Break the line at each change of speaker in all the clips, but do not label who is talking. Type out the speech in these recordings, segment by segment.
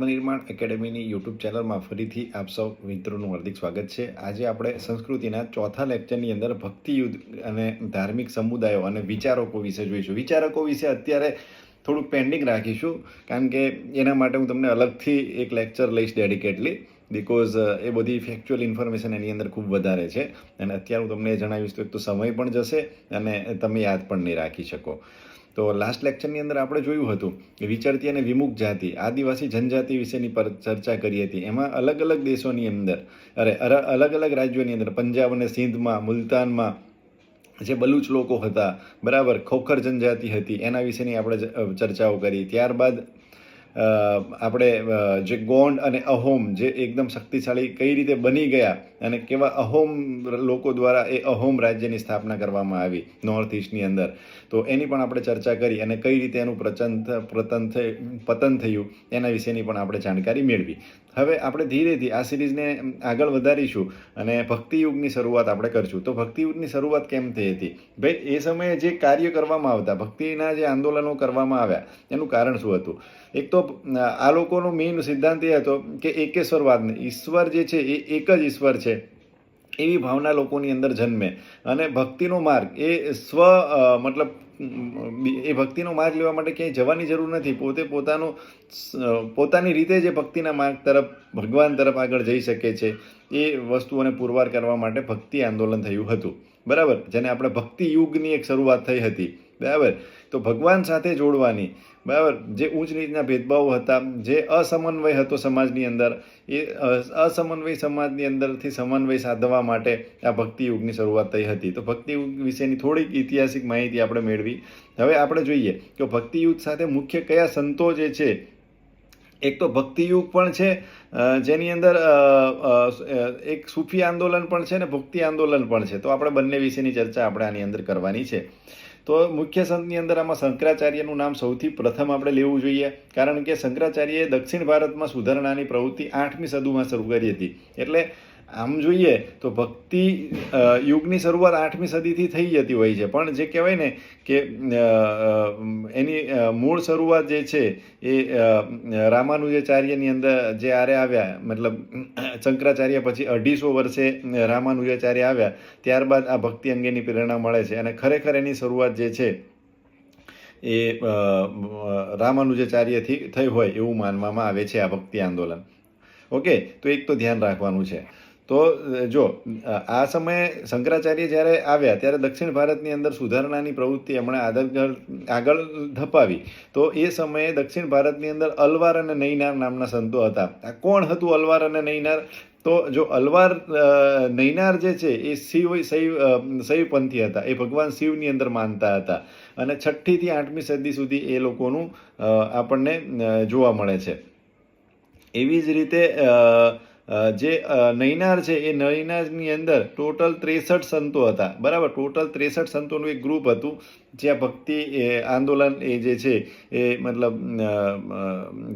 આત્મનિર્માણ એકેડેમીની YouTube ચેનલમાં ફરીથી આપ સૌ મિત્રોનું હાર્દિક સ્વાગત છે। આજે આપણે સંસ્કૃતિના ચોથા લેક્ચરની અંદર ભક્તિ યુદ્ધ અને ધાર્મિક સમુદાયો અને વિચારકો વિશે જોઈશું। વિચારકો વિશે અત્યારે થોડુંક પેન્ડિંગ રાખીશું, કારણ કે એના માટે હું તમને અલગથી એક લેક્ચર લઈશ ડેડિકેટલી, બિકોઝ એ બધી ફેક્ચ્યુઅલ ઇન્ફોર્મેશન એની અંદર ખૂબ વધારે છે અને અત્યારે હું તમને જણાવીશ તો એક તો સમય પણ જશે અને તમે યાદ પણ નહીં રાખી શકો। તો લાસ્ટ લેક્ચરની અંદર આપણે જોયું હતું કે વિચરતી અને વિમુખ જાતિ આદિવાસી જનજાતિ વિશેની પર ચર્ચા કરી હતી। એમાં અલગ અલગ દેશોની અંદર અલગ અલગ રાજ્યોની અંદર પંજાબ અને સિંધમાં, મુલતાનમાં જે બલુચ લોકો હતા, બરાબર, ખોખર જનજાતિ હતી, એના વિશેની આપણે ચર્ચાઓ કરી। ત્યારબાદ આપણે જે ગોંડ અને અહોમ જે એકદમ શક્તિશાળી કઈ રીતે બની ગયા અને કેવા અહોમ લોકો દ્વારા એ અહોમ રાજ્યની સ્થાપના કરવામાં આવી નોર્થ ઇસ્ટની અંદર, તો એની પણ આપણે ચર્ચા કરી અને કઈ રીતે એનું પતન થયું એના વિશેની પણ આપણે જાણકારી મેળવી। હવે આપણે ધીરેથી આ સિરીઝને આગળ વધારીશું અને ભક્તિયુગની શરૂઆત આપણે કરીશું। તો ભક્તિયુગની શરૂઆત કેમ થઈ હતી? ભાઈ, એ સમયે જે કાર્ય કરવામાં આવતા, ભક્તિના જે આંદોલનો કરવામાં આવ્યા, એનું કારણ શું હતું? એક તો આ લોકોનો મેઇન સિદ્ધાંત એ હતો કે એકેશ્વરવાદ, ઈશ્વર જે છે એ એક જ ઈશ્વર છે એવી ભાવના લોકોની અંદર જન્મે અને ભક્તિનો માર્ગ એ મતલબ એ ભક્તિનો માર્ગ લેવા માટે ક્યાંય જવાની જરૂર નથી, પોતાની રીતે જે ભક્તિના માર્ગ તરફ, ભગવાન તરફ આગળ જઈ શકે છે, એ વસ્તુઓને પુરવાર કરવા માટે ભક્તિ આંદોલન થયું હતું, બરાબર, જેને આપણે ભક્તિ યુગની એક શરૂઆત થઈ હતી, બરાબર। તો ભગવાન સાથે જોડવાની, બરાબર, જે ઊંચ નીચના ભેદભાવો હતા, જે અસમન્વય હતો સમાજની અંદર, એ અસમન્વય સમાજની અંદરથી સમન્વય સાધવા માટે આ ભક્તિ યુગની શરૂઆત થઈ હતી। તો ભક્તિ યુગ વિશેની થોડીક ઐતિહાસિક માહિતી આપણે મેળવી। હવે આપણે જોઈએ કે ભક્તિ યુગ સાથે મુખ્ય કયા સંતો જે છે। એક તો ભક્તિયુગ પણ છે, જેની અંદર એક સૂફી આંદોલન પણ છે ને ભક્તિ આંદોલન પણ છે। તો આપણે બંને વિશેની ચર્ચા આપણે આની અંદર કરવાની છે। તો મુખ્ય સંતની અંદર આમાં શંકરાચાર્યનું નામ સૌથી પ્રથમ આપણે લેવું જોઈએ, કારણ કે શંકરાચાર્યએ દક્ષિણ ભારતમાં સુધારણાની પ્રવૃત્તિ 8મી સદીમાં શરૂ કરી હતી। એટલે આમ જોઈએ તો ભક્તિ યુગની શરૂઆત 8મી સદીથી થઈ જતી હોય છે, પણ જે કહેવાય ને કે એની મૂળ શરૂઆત જે છે એ રામાનુજાચાર્યની અંદર જે આવ્યા, મતલબ શંકરાચાર્ય પછી 250 વર્ષે રામાનુજાચાર્ય આવ્યા, ત્યારબાદ આ ભક્તિ અંગેની પ્રેરણા મળે છે અને ખરેખર એની શરૂઆત જે છે એ રામાનુજાચાર્યથી થઈ હોય એવું માનવામાં આવે છે આ ભક્તિ આંદોલન। ઓકે, તો એક તો ધ્યાન રાખવાનું છે। તો જો આ સમયે શંકરાચાર્ય જ્યારે આવ્યા ત્યારે દક્ષિણ ભારતની અંદર સુધારણાની પ્રવૃત્તિ એમણે આગળ ધપાવી। તો એ સમયે દક્ષિણ ભારતની અંદર અલવાર અને નૈનાર નામના સંતો હતા। આ કોણ હતું અલવાર અને નૈનાર? તો જો અલવાર નૈનાર જે છે એ શૈવપંથી હતા, એ ભગવાન શિવની અંદર માનતા હતા અને 6ઠી થી 8મી સદી સુધી એ લોકોનું આપણને જોવા મળે છે। એવી જ રીતે જે નૈનાર છે એ નૈનારની અંદર ટોટલ 63 સંતો હતા, બરાબર, ટોટલ 63 સંતોનું એક ગ્રુપ હતું જ્યાં ભક્તિ આંદોલન એ જે છે એ મતલબ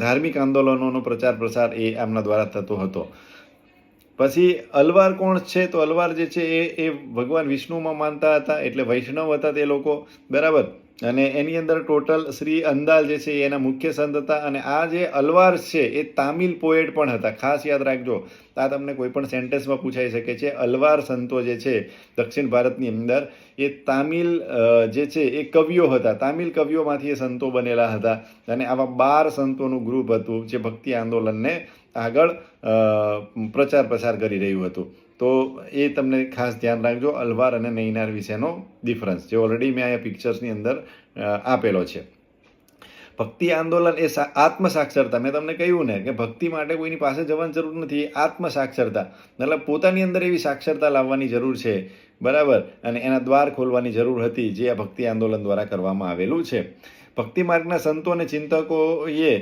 ધાર્મિક આંદોલનોનો પ્રચાર પ્રસાર એ આમના દ્વારા થતો હતો। પછી અલવાર કોણ છે? તો અલવાર જે છે એ ભગવાન વિષ્ણુમાં માનતા હતા, એટલે વૈષ્ણવ હતા તે લોકો, બરાબર, અને એની અંદર ટોટલ શ્રી અંદાલ જે છે એના મુખ્ય સંત હતા। અને આ જે અલવાર છે એ તામિલ પોએટ પણ હતા, ખાસ યાદ રાખજો, આ તમને કોઈ પણ સેન્ટેન્સમાં પૂછાઈ શકે છે। અલવાર સંતો જે છે દક્ષિણ ભારતની અંદર એ તામિલ જે છે એ કવિઓ હતા, તામિલ કવિઓમાંથી એ સંતો બનેલા હતા અને આવા 12 સંતોનું ગ્રુપ હતું જે ભક્તિ આંદોલનને આગળ પ્રચાર પ્રસાર કરી રહ્યું હતું। તો એ તમને ખાસ ધ્યાન રાખજો, અલવાર અને નૈનાર વિશેનો ડિફરન્સ જે ઓલરેડી મેં અહીંયા પિક્ચર્સની અંદર આપેલો છે। ભક્તિ આંદોલન એ આત્મસાક્ષરતા, મેં તમને કહ્યું ને કે ભક્તિ માટે કોઈની પાસે જવાની જરૂર નથી, આત્મસાક્ષરતા, મતલબ પોતાની અંદર એવી સાક્ષરતા લાવવાની જરૂર છે, બરાબર, અને એના દ્વાર ખોલવાની જરૂર હતી, જે આ ભક્તિ આંદોલન દ્વારા કરવામાં આવેલું છે। ભક્તિ માર્ગના સંતો અને ચિંતકોએ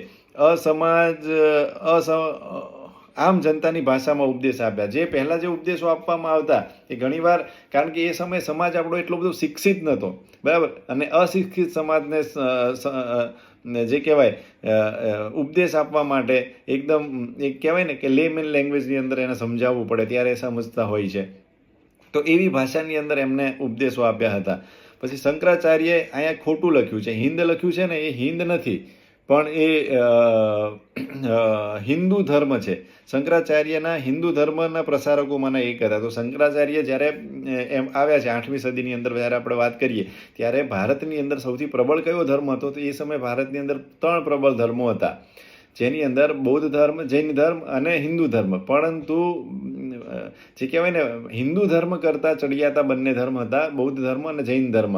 આમ જનતાની ભાષામાં ઉપદેશ આપ્યા। જે પહેલાં જે ઉપદેશો આપવામાં આવતા એ ઘણીવાર, કારણ કે એ સમયે સમાજ આપણો એટલો બધો શિક્ષિત નહોતો, બરાબર, અને અશિક્ષિત સમાજને જે કહેવાય ઉપદેશ આપવા માટે એકદમ એક કહેવાય ને કે લેમેન લેંગ્વેજની અંદર એને સમજાવવું પડે ત્યારે એ સમજતા હોય છે। તો એવી ભાષાની અંદર એમને ઉપદેશો આપ્યા હતા। પછી શંકરાચાર્યએ અહીંયા ખોટું લખ્યું છે, હિન્દ લખ્યું છે ને, એ હિન્દ નથી, પણ એ હિન્દુ ધર્મ છે. શંકરાચાર્યના હિન્દુ ધર્મના પ્રસારકોમાંના એક હતા. તો શંકરાચાર્ય જ્યારે એમ આવ્યા છે 8મી સદીની અંદર, જ્યારે આપણે વાત કરીએ ત્યારે ભારતની અંદર સૌથી પ્રબળ કયો ધર્મ હતો? તો એ સમયે ભારતની અંદર 3 પ્રબળ ધર્મો હતા, જેની અંદર બૌદ્ધ ધર્મ, જૈન ધર્મ અને હિન્દુ ધર્મ. પરંતુ જે કહેવાય ને, હિન્દુ ધર્મ કરતાં ચડિયાતા બંને ધર્મ હતા, બૌદ્ધ ધર્મ અને જૈન ધર્મ.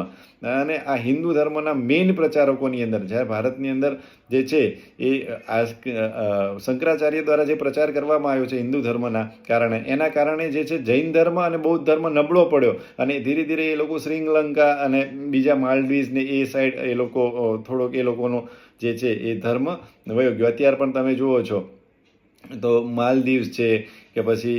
અને આ હિન્દુ ધર્મના મેઇન પ્રચારકોની અંદર જ્યારે ભારતની અંદર જે છે એ શંકરાચાર્ય દ્વારા જે પ્રચાર કરવામાં આવ્યો છે હિન્દુ ધર્મના કારણે, એના કારણે જે છે જૈન ધર્મ અને બૌદ્ધ ધર્મ નબળો પડ્યો અને ધીરે ધીરે એ લોકો શ્રીલંકા અને બીજા માલદીવ્સ ને એ સાઈડ એ લોકો થોડોક એ લોકોનો જે છે એ ધર્મ વયો ગયો. અત્યારે પણ તમે જુઓ છો તો માલદીવ્સ છે કે પછી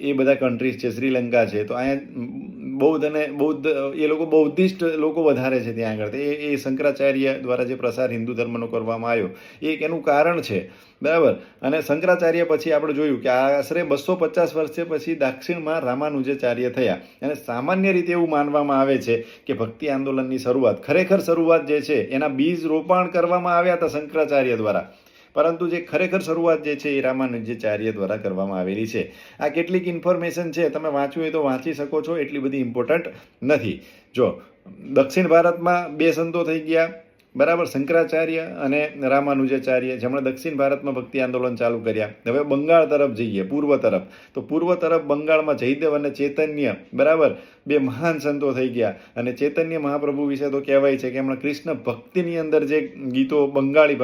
એ બધા કન્ટ્રીઝ છે, શ્રીલંકા છે, તો અહીંયા બૌદ્ધ એ લોકો બૌદ્ધિસ્ટ લોકો વધારે છે ત્યાં આગળ. એ શંકરાચાર્ય દ્વારા જે પ્રસાર હિન્દુ ધર્મનો કરવામાં આવ્યો એ એક એનું કારણ છે, બરાબર. અને શંકરાચાર્ય પછી આપણે જોયું કે આશરે 250 વર્ષ પછી દક્ષિણમાં રામાનુજાચાર્ય થયા. અને સામાન્ય રીતે એવું માનવામાં આવે છે કે ભક્તિ આંદોલનની ખરેખર શરૂઆત જે છે એના બીજ રોપાણ કરવામાં આવ્યા હતા શંકરાચાર્ય દ્વારા, પરંતુ જે ખરેખર શરૂઆત જે છે એ રામાનુજાચાર્ય દ્વારા કરવામાં આવેલી છે. આ કેટલીક ઇન્ફોર્મેશન છે, તમે વાંચવું હોય તો વાંચી શકો છો, એટલી બધી ઇમ્પોર્ટન્ટ નથી. જો દક્ષિણ ભારતમાં 2 સંતો થઈ ગયા, બરાબર, શંકરાચાર્ય અને રામાનુજાચાર્ય, જેમણે દક્ષિણ ભારતમાં ભક્તિ આંદોલન ચાલુ કર્યા. હવે બંગાળ તરફ જઈએ, પૂર્વ તરફ. તો પૂર્વ તરફ બંગાળમાં જયદેવ અને ચૈતન્ય, બરાબર, 2 મહાન સંતો થઈ ગયા. અને ચૈતન્ય મહાપ્રભુ વિશે તો કહેવાય છે કે એમણે કૃષ્ણ ભક્તિની અંદર જે ગીતો બંગાળી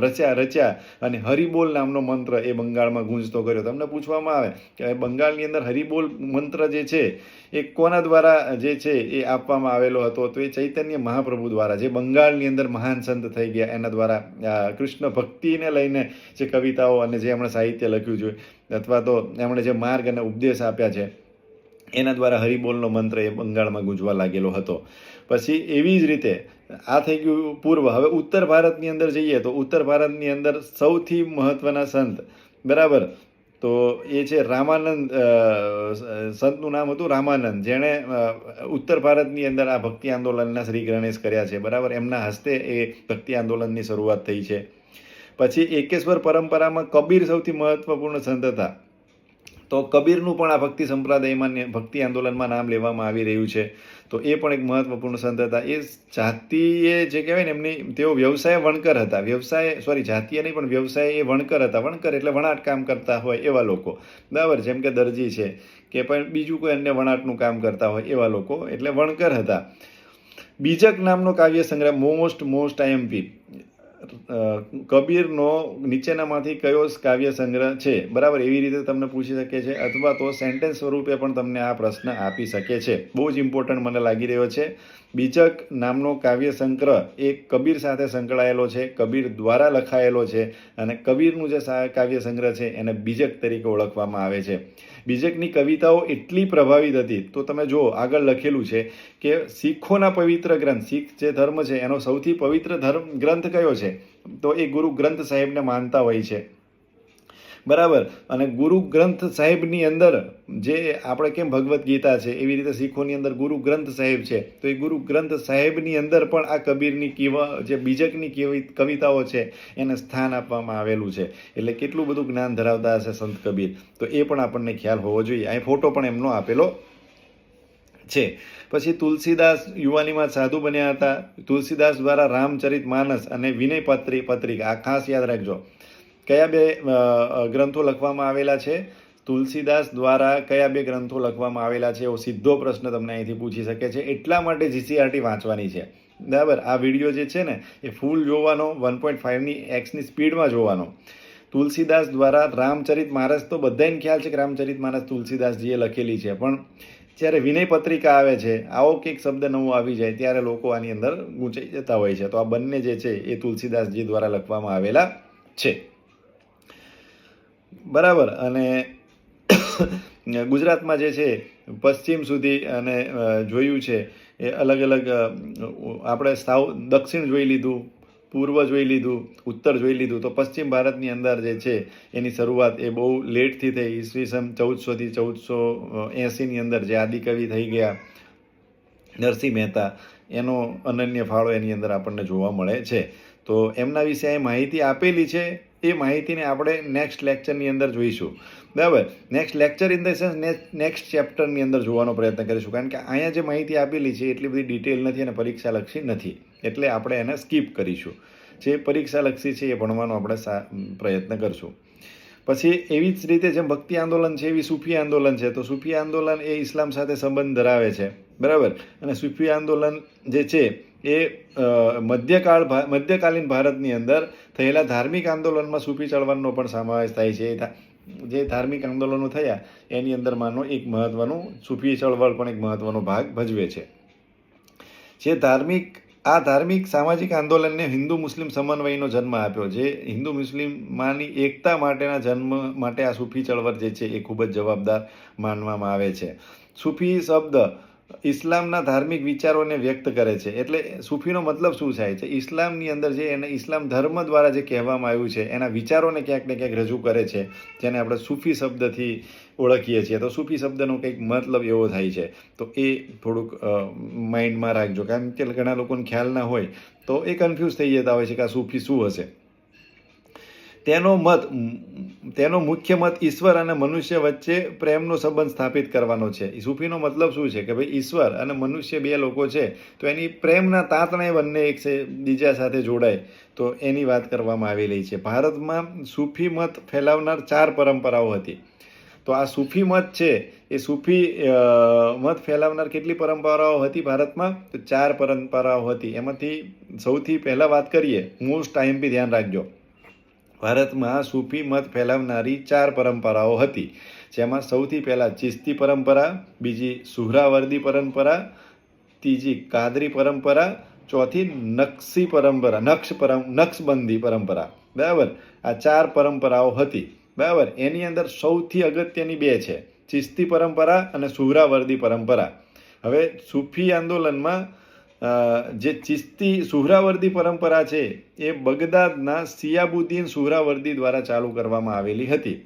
રચ્યા અને હરિબોલ નામનો મંત્ર એ બંગાળમાં ગુંજતો કર્યો. તમને પૂછવામાં આવે કે બંગાળની અંદર હરિબોલ મંત્ર જે છે એ કોના દ્વારા જે છે એ આપવામાં આવેલો હતો? તો એ ચૈતન્ય મહાપ્રભુ દ્વારા, જે બંગાળની અંદર મહાન સંત થઈ ગયા એના દ્વારા કૃષ્ણ ભક્તિને લઈને જે કવિતાઓ અને જે એમણે સાહિત્ય લખ્યું છે, અથવા તો એમણે જે માર્ગ અને ઉપદેશ આપ્યા છે, એના દ્વારા હરિબોલનો મંત્ર એ બંગાળમાં ગુંજવા લાગેલો હતો. પછી એવી જ રીતે આ થઈ ગયું પૂર્વ. હવે ઉત્તર ભારતની અંદર જઈએ તો ઉત્તર ભારતની અંદર સૌથી મહત્વના સંત, બરાબર, તો એ છે રામાનંદ. સંતનું નામ હતું રામાનંદ, જેણે ઉત્તર ભારતની અંદર આ ભક્તિ આંદોલનના શ્રી ગણેશ કર્યા છે, બરાબર. એમના હસ્તે એ ભક્તિ આંદોલનની શરૂઆત થઈ છે. પછી એકેશ્વર પરંપરામાં કબીર સૌથી મહત્વપૂર્ણ સંત હતા. તો કબીરનું પણ આ ભક્તિ સંપ્રદાયમાં, ભક્તિ આંદોલનમાં નામ લેવામાં આવી રહ્યું છે. તો એ પણ એક મહત્વપૂર્ણ સંત હતા. એ જાતીય જે કહેવાય ને એમની, તેઓ વ્યવસાય વણકર હતા. જાતીય નહીં પણ વ્યવસાય એ વણકર હતા. વણકર એટલે વણાટ કામ કરતા હોય એવા લોકો, બરાબર, જેમ કે દરજી છે કે પણ બીજું કોઈ અન્ય વણાટનું કામ કરતા હોય એવા લોકો, એટલે વણકર હતા. બીજક નામનો કાવ્ય સંગ્રહ મોસ્ટ IMP કબીરનો નીચેનામાંથી કયો કાવ્ય સંગ્રહ છે, બરાબર, એવી રીતે તમને પૂછી શકે છે, અથવા તો સેન્ટેન્સ સ્વરૂપે પણ તમને આ પ્રશ્ન આપી શકે છે. બહુ જ ઇમ્પોર્ટન્ટ મને લાગી રહ્યો છે. બીજક નામનો કાવ્ય સંગ્રહ એ કબીર સાથે સંકળાયેલો છે, કબીર દ્વારા લખાયેલો છે, અને કબીરનું જે કાવ્ય સંગ્રહ છે એને બીજક તરીકે ઓળખવામાં આવે છે. બીજકની કવિતાઓ એટલી પ્રભાવિત હતી, તો તમે જુઓ આગળ લખેલું છે કે શીખોના પવિત્ર ગ્રંથ, શીખ જે ધર્મ છે એનો સૌથી પવિત્ર ગ્રંથ કયો છે? તો એ ગુરુ ગ્રંથ સાહેબને માનતા હોય છે, બરાબર. અને ગુરુ ગ્રંથ સાહેબની અંદર જે આપણે કેમ ભગવદ્ ગીતા છે એવી રીતે શીખોની અંદર ગુરુ ગ્રંથ સાહેબ છે. તો એ ગુરુ ગ્રંથ સાહેબની અંદર પણ આ કબીરની જે બીજકની કવિતાઓ છે એને સ્થાન આપવામાં આવેલું છે. એટલે કેટલું બધું જ્ઞાન ધરાવતા હશે સંત કબીર, તો એ પણ આપણને ખ્યાલ હોવો જોઈએ. અહીં ફોટો પણ એમનો આપેલો છે. પછી તુલસીદાસ યુવાનીમાં સાધુ બન્યા હતા. તુલસીદાસ દ્વારા રામચરિત માનસ અને વિનય પત્રિકા, આ ખાસ યાદ રાખજો. કયા 2 ગ્રંથો લખવામાં આવેલા છે? તુલસીદાસ દ્વારા કયા 2 ગ્રંથો લખવામાં આવેલા છે? એવો સીધો પ્રશ્ન તમને અહીંથી પૂછી શકે છે. એટલા માટે GCRT વાંચવાની છે, બરાબર. આ વિડીયો જે છે ને એ ફૂલ જોવાનો, 1.5x સ્પીડમાં જોવાનો. તુલસીદાસ દ્વારા રામચરિત માનસ, તો બધાને ખ્યાલ છે કે રામચરિત માનસ તુલસીદાસજીએ લખેલી છે, પણ જ્યારે વિનય પત્રિકા આવે છે, આવો કંઈક શબ્દ નવો આવી જાય ત્યારે લોકો આની અંદર ગૂંચાઈ જતા હોય છે. તો આ બંને જે છે એ તુલસીદાસજી દ્વારા લખવામાં આવેલા છે, બરાબર. અને ગુજરાતમાં જે છે પશ્ચિમ સુધી અને જોયું છે એ અલગ અલગ, આપણે દક્ષિણ જોઈ લીધું, પૂર્વ જોઈ લીધું, ઉત્તર જોઈ લીધું. તો પશ્ચિમ ભારતની અંદર જે છે એની શરૂઆત એ બહુ લેટથી થઈ. ઈસવીસન 1400 થી 1480ની અંદર જે આદિકવિ થઈ ગયા નરસિંહ મહેતા, એનો અનન્ય ફાળો એની અંદર આપણને જોવા મળે છે. તો એમના વિશે અહીં માહિતી આપેલી છે. એ માહિતીને આપણે નેક્સ્ટ લેક્ચરની અંદર જોઈશું. બરાબર, next lecture in the sense next ચેપ્ટરની અંદર જોવાનો પ્રયત્ન કરીશું, કારણ કે અહીંયા જે માહિતી આપેલી છે એટલી બધી ડિટેલ નથી અને પરીક્ષાલક્ષી નથી, એટલે આપણે એને સ્કીપ કરીશું. જે પરીક્ષાલક્ષી છે એ ભણવાનો આપણે પ્રયત્ન કરશું. પછી એવી જ રીતે જેમ ભક્તિ આંદોલન છે એવી સૂફી આંદોલન છે. તો સૂફી આંદોલન એ ઇસ્લામ સાથે સંબંધ ધરાવે છે. બરાબર, અને સૂફી આંદોલન જે છે એ મધ્યકાલીન ભારતની અંદર થયેલા ધાર્મિક આંદોલનમાં સૂફી ચળવળનો પણ સમાવેશ થાય છે. જે ધાર્મિક આંદોલનો થયા એની અંદરમાંનો એક મહત્વનું સૂફી ચળવળ પણ એક મહત્વનો ભાગ ભજવે છે. જે ધાર્મિક સામાજિક આંદોલનને હિન્દુ મુસ્લિમ સમન્વયનો જન્મ આપ્યો. જે હિન્દુ મુસ્લિમમાંની એકતા માટેના જન્મ માટે આ સૂફી ચળવળ જે છે એ ખૂબ જ જવાબદાર માનવામાં આવે છે. સૂફી શબ્દ ઇસ્લામના ધાર્મિક વિચારોને વ્યક્ત કરે છે. એટલે સૂફીનો મતલબ શું થાય છે? ઇસ્લામની અંદર જે એને ઇસ્લામ ધર્મ દ્વારા જે કહેવામાં આવ્યું છે એના વિચારોને ક્યાંક ને ક્યાંક રજૂ કરે છે, જેને આપણે સૂફી શબ્દથી ઓળખીએ છીએ. તો સૂફી શબ્દનો કંઈક મતલબ એવો થાય છે. તો એ થોડુંક માઇન્ડમાં રાખજો, કારણ કે ઘણા લોકોને ખ્યાલ ના હોય તો એ કન્ફ્યુઝ થઈ જતા હોય છે કે આ સૂફી શું હશે. તેનો મુખ્ય મત ઈશ્વર અને મનુષ્ય વચ્ચે પ્રેમનો સંબંધ સ્થાપિત કરવાનો છે. સૂફીનો મતલબ શું છે કે ભાઈ ઈશ્વર અને મનુષ્ય બે લોકો છે તો એની પ્રેમના તાતણે બંને એક છે બીજા સાથે જોડાય, તો એની વાત કરવામાં આવેલી છે. ભારતમાં સૂફી મત ફેલાવનાર 4 પરંપરાઓ હતી. તો આ સૂફી મત છે એ સૂફી મત ફેલાવનાર કેટલી પરંપરાઓ હતી ભારતમાં? તો 4 પરંપરાઓ હતી. એમાંથી સૌથી પહેલાં વાત કરીએ, મોસ્ટ IMP ધ્યાન રાખજો. ભારતમાં સૂફી મત ફેલાવનારી 4 પરંપરાઓ હતી, જેમાં સૌથી પહેલાં ચિશ્તી પરંપરા, બીજી સુહરાવર્દી પરંપરા, ત્રીજી કાદરી પરંપરા, ચોથી નક્શબંધી પરંપરા. બરાબર, આ 4 પરંપરાઓ હતી. બરાબર, એની અંદર સૌથી અગત્યની 2 છે, ચિશ્તી પરંપરા અને સુહરાવર્દી પરંપરા. હવે સૂફી આંદોલનમાં જે ચિશ્તી સુહરાવર્દી પરંપરા છે એ બગદાદના સિયાબુદ્દીન સુહરાવર્દી દ્વારા ચાલુ કરવામાં આવેલી હતી.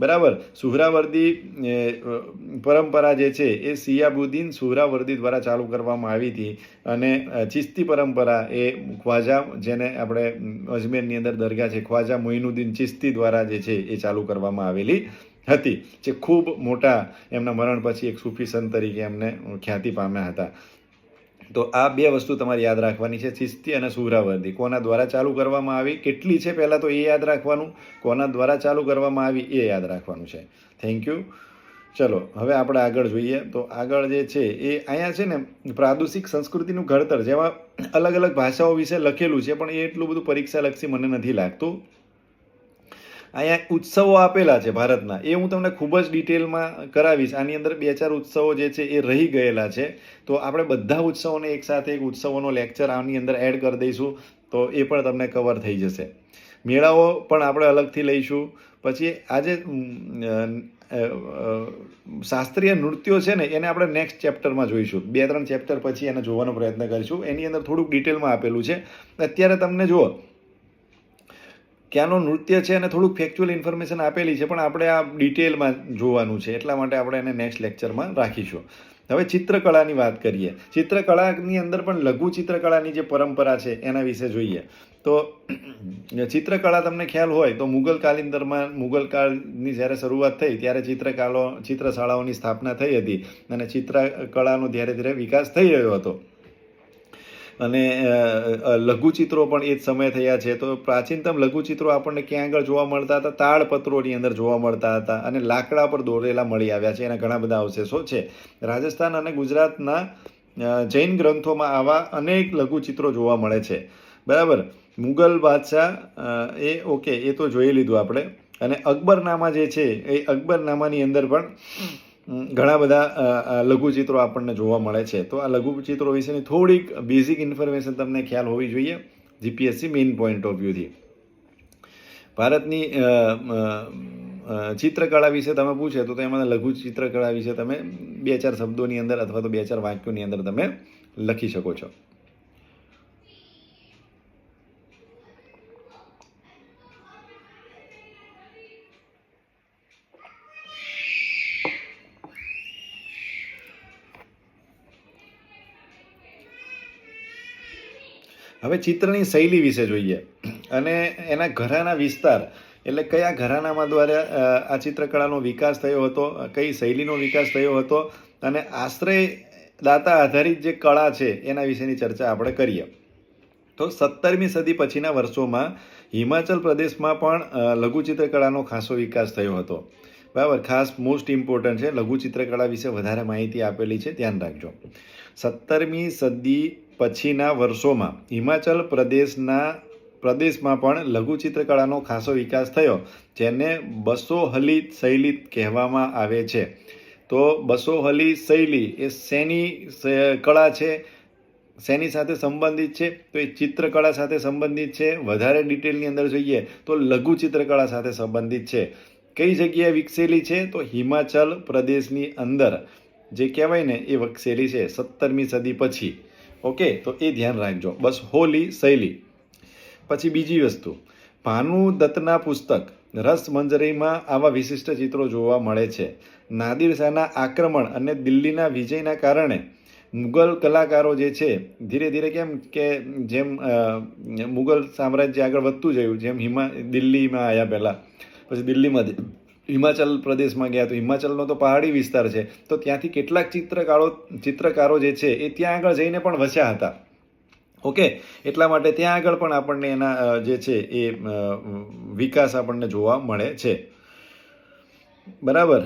બરાબર, સુહરાવર્દી પરંપરા જે છે એ સિયાબુદ્દીન સુહરાવર્દી દ્વારા ચાલુ કરવામાં આવી હતી. અને ચિશ્તી પરંપરા એ ખ્વાજા, જેને આપણે અજમેરની અંદર દરગાહ છે, ખ્વાજા મોઇનુદ્દીન ચિશ્તી દ્વારા જે છે એ ચાલુ કરવામાં આવેલી હતી, જે ખૂબ મોટા એમના મરણ પછી એક સૂફી સંત તરીકે એમને ખ્યાતિ પામ્યા હતા. તો આ 2 વસ્તુ તમારે યાદ રાખવાની છે, ચિશ્તી અને સુહરાવર્દી. કોના દ્વારા ચાલુ કરવામાં આવી, કેટલી છે પહેલાં તો એ યાદ રાખવાનું, કોના દ્વારા ચાલુ કરવામાં આવી એ યાદ રાખવાનું છે. Thank you. ચલો હવે આપણે આગળ જોઈએ. તો આગળ જે છે એ અહીંયા છે ને પ્રાદેશિક સંસ્કૃતિનું ઘડતર, જેમાં અલગ અલગ ભાષાઓ વિશે લખેલું છે, પણ એ એટલું બધું પરીક્ષાલક્ષી મને નથી લાગતું. અહીંયા ઉત્સવો આપેલા છે ભારતના, એ હું તમને ખૂબ જ ડિટેલમાં કરાવીશ. આની અંદર 2-4 ઉત્સવો જે છે એ રહી ગયેલા છે, તો આપણે બધા ઉત્સવોને એકસાથે એક ઉત્સવોનો લેક્ચર આની અંદર એડ કરી દઈશું, તો એ પણ તમને કવર થઈ જશે. મેળાઓ પણ આપણે અલગથી લઈશું. પછી આજે શાસ્ત્રીય નૃત્યો છે ને એને આપણે નેક્સ્ટ ચેપ્ટરમાં જોઈશું. 2-3 ચેપ્ટર પછી એને જોવાનો પ્રયત્ન કરીશું. એની અંદર થોડુંક ડિટેલમાં આપેલું છે. અત્યારે તમને જુઓ ક્યાંનું નૃત્ય છે અને થોડુંક ફેક્ચ્યુઅલ ઇન્ફોર્મેશન આપેલી છે, પણ આપણે આ ડિટેલમાં જોવાનું છે, એટલા માટે આપણે એને નેક્સ્ટ લેક્ચરમાં રાખીશું. હવે ચિત્રકળાની વાત કરીએ. ચિત્રકળાની અંદર પણ લઘુ ચિત્રકળાની જે પરંપરા છે એના વિશે જોઈએ. તો ચિત્રકળા તમને ખ્યાલ હોય તો મુગલ કાળની જ્યારે શરૂઆત થઈ ત્યારે ચિત્રશાળાઓની સ્થાપના થઈ હતી અને ચિત્રકળાનો ધીરે ધીરે વિકાસ થઈ રહ્યો હતો. અને લઘુચિત્રો પણ એ જ સમય થયા છે. તો પ્રાચીનતમ લઘુચિત્રો આપણને ક્યાં આગળ જોવા મળતા હતા? તાળપત્રોની અંદર જોવા મળતા હતા અને લાકડા પર દોરેલા મળી આવ્યા છે. એના ઘણા બધા અવશેષો છે. રાજસ્થાન અને ગુજરાતના જૈન ગ્રંથોમાં આવા અનેક લઘુચિત્રો જોવા મળે છે. બરાબર, મુગલ બાદશાહ એ તો જોઈ લીધું આપણે. અને અકબરનામા જે છે એ અકબરનામાની અંદર પણ ઘણા બધા લઘુચિત્રો આપણને જોવા મળે છે. તો આ લઘુચિત્રો વિશેની થોડીક બેઝિક ઇન્ફોર્મેશન તમને ખ્યાલ હોવી જોઈએ જીપીએસસી મેઇન પોઈન્ટ ઓફ વ્યૂથી. ભારતની ચિત્રકળા વિશે તમે પૂછે તો એમાં લઘુ ચિત્રકળા વિશે તમે 2-4 શબ્દોની અંદર અથવા તો 2-4 વાક્યોની અંદર તમે લખી શકો છો. હવે ચિત્રની શૈલી વિશે જોઈએ અને એના ઘરાના વિસ્તાર, એટલે કયા ઘરાનામાં દ્વારા આ ચિત્રકળાનો વિકાસ થયો હતો, કઈ શૈલીનો વિકાસ થયો હતો અને આશ્રયદાતા આધારિત જે કળા છે એના વિશેની ચર્ચા આપણે કરીએ. તો 17મી સદી પછીના વર્ષોમાં હિમાચલ પ્રદેશમાં પણ લઘુ ચિત્રકળાનો ખાસો વિકાસ થયો હતો. બરાબર, ખાસ મોસ્ટ ઇમ્પોર્ટન્ટ છે, લઘુ ચિત્રકળા વિશે વધારે માહિતી આપેલી છે, ધ્યાન રાખજો. 17મી સદી પછીના વર્ષોમાં હિમાચલ પ્રદેશમાં પણ લઘુ ચિત્રકળાનો ખાસો વિકાસ થયો, જેને બસોહલી શૈલી કહેવામાં આવે છે. તો બસોહલી શૈલી એ શેની કળા છે, શેની સાથે સંબંધિત છે? તો એ ચિત્રકળા સાથે સંબંધિત છે. વધારે ડિટેલની અંદર જોઈએ તો લઘુ ચિત્રકળા સાથે સંબંધિત છે. કઈ જગ્યાએ વિકસેલી છે? તો હિમાચલ પ્રદેશની અંદર જે કહેવાય ને એ વિકસેલી છે 17મી સદી પછી. ઓકે, તો એ ધ્યાન રાખજો, બસ હોલી શૈલી. પછી બીજી વસ્તુ, ભાનુ દત્તના પુસ્તક રસમંજરીમાં આવા વિશિષ્ટ ચિત્રો જોવા મળે છે. નાદિર શાહના આક્રમણ અને દિલ્હીના વિજયના કારણે મુગલ કલાકારો જે છે ધીરે ધીરે કેમ કે જેમ મુગલ સામ્રાજ્ય આગળ વધતું જયું, જેમ દિલ્હીમાં આવ્યા પહેલાં, પછી હિમાચલ પ્રદેશમાં ગયા, તો હિમાચલનો તો પહાડી વિસ્તાર છે, તો ત્યાંથી કેટલાક ચિત્રકારો જે છે એ ત્યાં આગળ જઈને પણ વસ્યા હતા. ઓકે, એટલા માટે ત્યાં આગળ પણ આપણને એના જે છે એ વિકાસ આપણને જોવા મળે છે. બરાબર,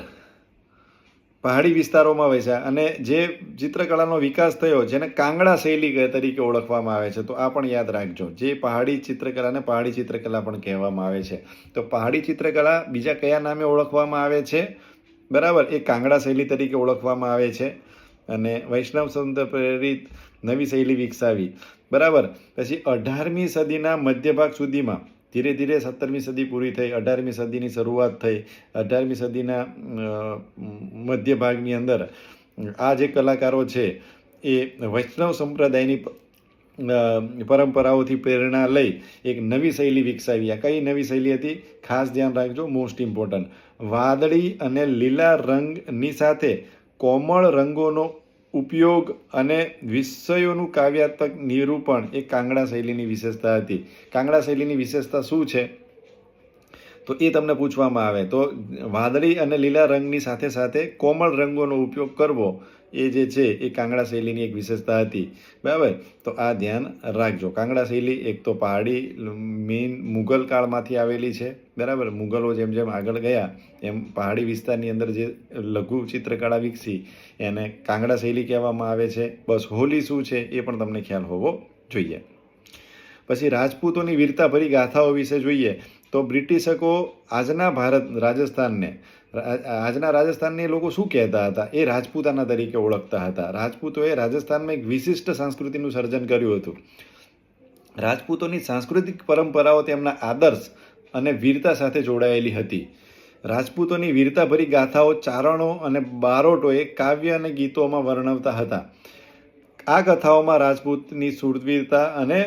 પહાડી વિસ્તારોમાં વસ્યા અને જે ચિત્રકળાનો વિકાસ થયો જેને કાંગડા શૈલી તરીકે ઓળખવામાં આવે છે, તો આ પણ યાદ રાખજો. જે પહાડી ચિત્રકલાને પહાડી ચિત્રકલા પણ કહેવામાં આવે છે. તો પહાડી ચિત્રકલા બીજા કયા નામે ઓળખવામાં આવે છે? બરાબર, એ કાંગડા શૈલી તરીકે ઓળખવામાં આવે છે. અને વૈષ્ણવ સંત પ્રેરિત નવી શૈલી વિકસાવી. બરાબર, પછી 18મી સદીના મધ્યભાગ સુધીમાં ધીરે ધીરે 17મી સદી પૂરી થઈ, 18મી સદીની શરૂઆત થઈ. 18મી સદીના મધ્ય ભાગની અંદર આ જે કલાકારો છે એ વૈષ્ણવ સંપ્રદાયની પરંપરાઓથી પ્રેરણા લઈ એક નવી શૈલી વિકસાવી. આ કઈ નવી શૈલી હતી? ખાસ ધ્યાન રાખજો, મોસ્ટ ઇમ્પોર્ટન્ટ. વાદળી અને લીલા રંગની સાથે કોમળ રંગોનો ઉપયોગ અને વિષયોનું કાવ્યાત્મક નિરૂપણ એ કાંગડા શૈલીની વિશેષતા હતી. કાંગડા શૈલીની વિશેષતા શું છે તો એ તમને પૂછવામાં આવે તો વાદળી અને લીલા રંગની સાથે સાથે કોમળ રંગોનો ઉપયોગ કરવો એ જે છે એ કાંગડા શૈલીની એક વિશેષતા હતી. બરાબર, તો આ ધ્યાન રાખજો. કાંગડા શૈલી એક તો પહાડી મેઇન મુગલ કાળમાંથી આવેલી છે. બરાબર, મુગલો જેમ જેમ આગળ ગયા એમ પહાડી વિસ્તારની અંદર જે લઘુ ચિત્રકળા વિકસી એને કાંગડા શૈલી કહેવામાં આવે છે. બસ હોલી શું છે એ પણ તમને ખ્યાલ હોવો જોઈએ. પછી રાજપૂતોની વીરતાભરી ગાથાઓ વિશે જોઈએ તો બ્રિટિશકો આજના રાજસ્થાનને લોકો શું કહેતા હતા? એ રાજપૂતાના તરીકે ઓળખતા હતા. રાજપૂતોએ રાજસ્થાનમાં એક વિશિષ્ટ સંસ્કૃતિનું સર્જન કર્યું હતું. રાજપૂતોની સાંસ્કૃતિક પરંપરાઓ તેમના આદર્શ અને વીરતા સાથે જોડાયેલી હતી. રાજપૂતોની વીરતાભરી ગાથાઓ ચારણો અને બારોટોએ કાવ્ય અને ગીતોમાં વર્ણવતા હતા. આ કથાઓમાં રાજપૂતની શૂરવીરતા અને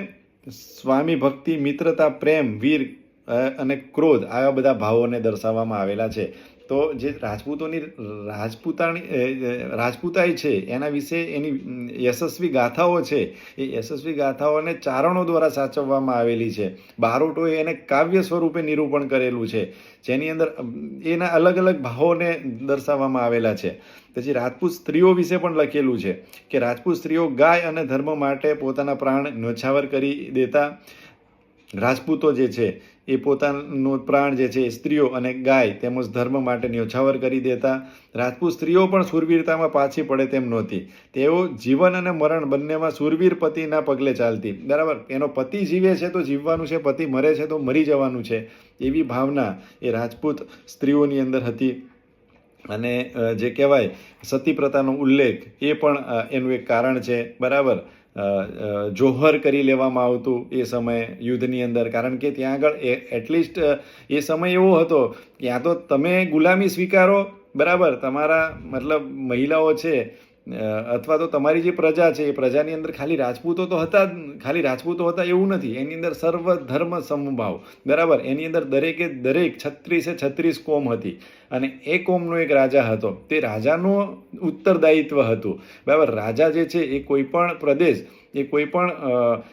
સ્વામી ભક્તિ, મિત્રતા, પ્રેમ, વીર અને ક્રોધ આવા બધા ભાવોને દર્શાવવામાં આવેલા છે. તો જે રાજપૂતાઈ છે એના વિશે એની યશસ્વી ગાથાઓ છે, એ યશસ્વી ગાથાઓને ચારણો દ્વારા સાચવવામાં આવેલી છે. બારોટોએ એને કાવ્ય સ્વરૂપે નિરૂપણ કરેલું છે, જેની અંદર એના અલગ અલગ ભાવોને દર્શાવવામાં આવેલા છે. પછી રાજપૂત સ્ત્રીઓ વિશે પણ લખેલું છે કે રાજપૂત સ્ત્રીઓ ગાય અને ધર્મ માટે પોતાના પ્રાણ ન્યોછાવર કરી દેતા. રાજપૂતો જે છે એ પોતાનો પ્રાણ જે છે એ સ્ત્રીઓ અને ગાય તેમજ ધર્મ માટે ન્યોછાવર કરી દેતા. રાજપૂત સ્ત્રીઓ પણ શૂરવીરતામાં પાછી પડે તેમ નહોતી. તેઓ જીવન અને મરણ બંનેમાં શૂરવીર પતિના પગલે ચાલતી. બરાબર, એનો પતિ જીવે છે તો જીવવાનું છે, પતિ મરે છે તો મરી જવાનું છે, એવી ભાવના એ રાજપૂત સ્ત્રીઓની અંદર હતી. અને જે કહેવાય સતી પ્રથાનો ઉલ્લેખ એ પણ એનું એક કારણ છે. બરાબર, જોહર કરી લેવામાં આવતું એ સમયે યુદ્ધની અંદર, કારણ કે ત્યાં આગળ એટલીસ્ટ એ સમય એવો હતો કે યા તો તમે ગુલામી સ્વીકારો, બરાબર, તમારા મતલબ મહિલાઓ છે અથવા તો તમારી જે પ્રજા છે એ પ્રજાની અંદર ખાલી રાજપૂતો તો હતા એવું નથી. એની અંદર સર્વ ધર્મ સમભાવ, બરાબર. એની અંદર દરેકે દરેક 36 કોમ હતી અને એ કોમનો એક રાજા હતો. તે રાજાનું ઉત્તરદાયિત્વ હતું, બરાબર. રાજા જે છે એ કોઈ પણ પ્રદેશ એ કોઈ પણ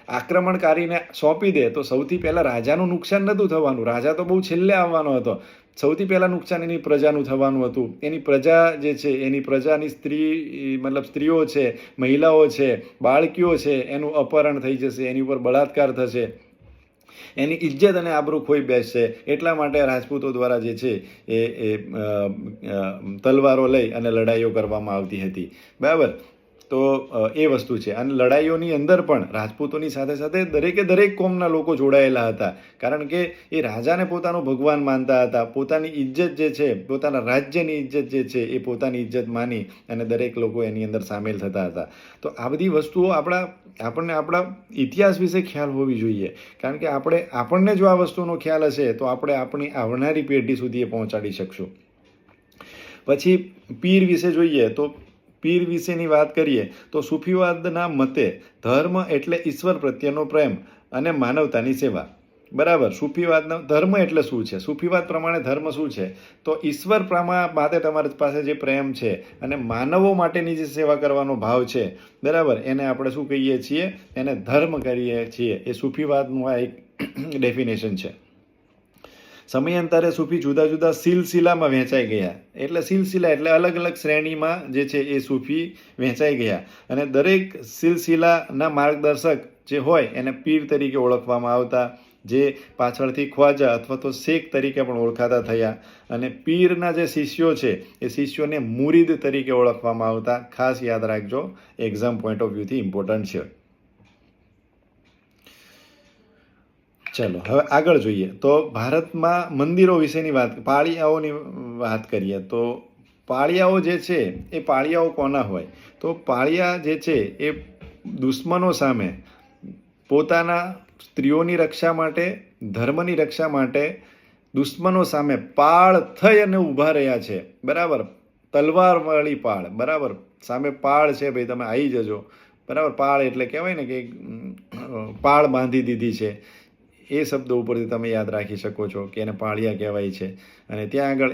આક્રમણકારીને સોંપી દે તો સૌથી પહેલાં રાજાનું નુકસાન નહોતું થવાનું, રાજા તો બહુ છેલ્લે આવવાનો હતો. સૌથી પહેલાં નુકસાન એની પ્રજાનું થવાનું હતું. એની પ્રજા જે છે, એની પ્રજાની સ્ત્રીઓ છે, મહિલાઓ છે, બાળકીઓ છે, એનું અપહરણ થઈ જશે, એની ઉપર બળાત્કાર થશે, એની ઇજ્જત અને આબરૂ ખોઈ બેસશે. એટલા માટે રાજપૂતો દ્વારા જે છે એ તલવારો લઈ અને લડાઈઓ કરવામાં આવતી હતી, બરાબર. તો એ વસ્તુ છે. અને લડાઈઓની અંદર પણ રાજપૂતોની સાથે સાથે દરેક કોમના લોકો જોડાયેલા હતા, કારણ કે એ રાજાને પોતાનો ભગવાન માનતા હતા. પોતાની ઇજ્જત જે છે, પોતાના રાજ્યની ઇજ્જત જે છે એ પોતાની ઇજ્જત માની અને દરેક લોકો એની અંદર સામેલ થતા હતા. તો આ બધી વસ્તુઓ આપણને આપણા ઇતિહાસ વિશે ખ્યાલ હોવી જોઈએ, કારણ કે આપણને જો આ વસ્તુનો ખ્યાલ હશે તો આપણે આપણી આવનારી પેઢી સુધી એ પહોંચાડી શકશું. પછી પીર વિશે જોઈએ તો પીર વિશેની વાત કરીએ તો સૂફીવાદના મતે ધર્મ એટલે ઈશ્વર પ્રત્યેનો પ્રેમ અને માનવતાની સેવા, બરાબર. સૂફીવાદનો ધર્મ એટલે શું છે? સૂફીવાદ પ્રમાણે ધર્મ શું છે? તો ઈશ્વર માટે તમારી પાસે જે પ્રેમ છે અને માનવો માટેની જે સેવા કરવાનો ભાવ છે, બરાબર, એને આપણે શું કહીએ છીએ? એને ધર્મ કહીએ છીએ. એ સૂફીવાદનું આ એક ડેફિનેશન છે. સમયાંતરે સૂફી જુદા જુદા સિલસિલામાં વહેંચાઈ ગયા. સિલસિલા એટલે અલગ અલગ શ્રેણીમાં જે છે એ સૂફી વહેંચાઈ ગયા અને દરેક સિલસિલાના માર્ગદર્શક જે હોય એને પીર તરીકે ઓળખવામાં આવતા, જે પાછળથી ખ્વાજા અથવા તો શેખ તરીકે પણ ઓળખાતા થયા. અને પીરના જે શિષ્યો છે એ શિષ્યોને મુરીદ તરીકે ઓળખવામાં આવતા. ખાસ યાદ રાખજો, એક્ઝામ પોઈન્ટ ઓફ વ્યૂથી ઇમ્પોર્ટન્ટ છે. ચલો હવે આગળ જોઈએ તો ભારતમાં મંદિરો વિશેની પાળિયાઓની વાત કરીએ તો પાળિયાઓ જે છે એ પાળિયાઓ કોના હોય? તો પાળિયા જે છે એ દુશ્મનો સામે પોતાના સ્ત્રીઓની રક્ષા માટે, ધર્મની રક્ષા માટે દુશ્મનો સામે પાળ થઈ અને ઊભા રહ્યા છે, બરાબર. તલવારવાળી પાળ, બરાબર. સામે પાળ છે, ભાઈ તમે આવી જજો, બરાબર. પાળ એટલે કહેવાય ને કે પાળ બાંધી દીધી છે. એ શબ્દ ઉપરથી તમે યાદ રાખી શકો છો કે એને પાળિયા કહેવાય છે. અને ત્યાં આગળ